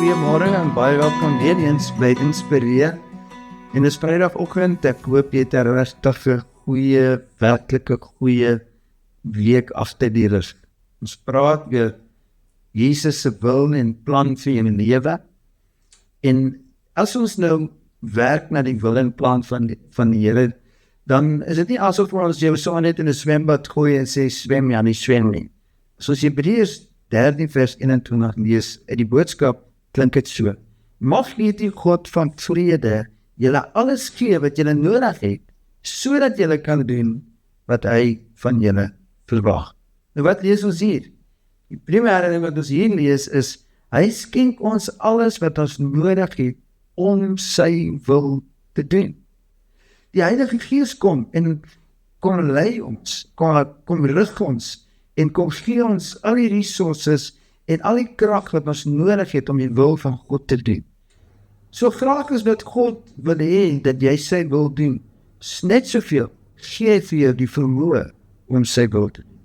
Goeiemôre en baie welkom weer eens by Inspireer. En dis Vrydagoggend, ek hoop jy het 'n rustige, goeie, werklike goeie week agter die rug. Ons praat weer Jesus se wil en plan vir jou lewe. En as ons nou werk na die wil en plan van die Here, dan is dit nie asof ons jou so net in 'n swembad gooi en sê swem, ja nie swem nie. Soos Hebreërs 13 vers 21 lees, uit die boodskap klink dit so: mag net die God van vrede julle alles gee wat julle nodig het, sodat julle kan doen wat hy van julle verwag. Nou wat lees ons hier? Die primêre ding wat ons hier lees is, hy skenk ons alles wat ons nodig het om sy wil te doen. Die Heilige Gees kom en kom lei ons, kom rig ons en kom gee ons al die resources en al die krag wat ons nodig het om die wil van God te doen. So graag is dat God wil hê dat jy sy wil doen, net soveel gee vir jou die vermoë om sy wil te doen.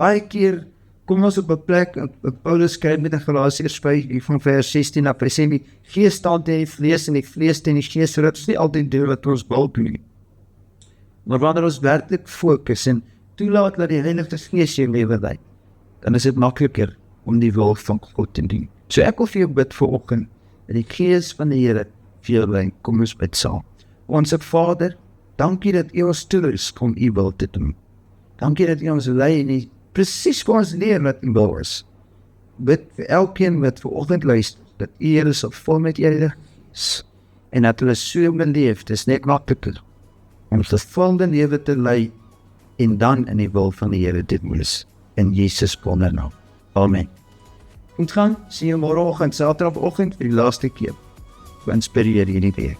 Baie keer kom ons op 'n plek, Paulus skryf met 'n Galasiërs 5 van vers 16 af, hy sê die gees staan teen die vlees en die vlees teen die gees, so dit is nie altyd doen wat ons wil doen nie. Maar wanneer ons werklik fokus en toelaat dat die Heilige Gees jou lewe lei, dan is dit makliker om die wil van God te doen. So ek wil vir jou bid vanoggend, dat die Gees van die Here vir jou lei. Kom ons bid saam. Onse Vader, dankie dat U ons toerus om U wil te doen. Dankie dat U ons lei en presies vir ons leer wat U wil is. Bid vir elkeen wat vanoggend luister, dat U Here sal vol met U Heilige Gees, en dat hulle so beleef, dis net makliker om se volgende lewe te lei en dan in die wil van die Here dit moes. In Jesus wonder naam. Amen. Goed gaan, sien jou môreoggend, Saterdagoggend vir die laaste keer. Inspireer hierdie week.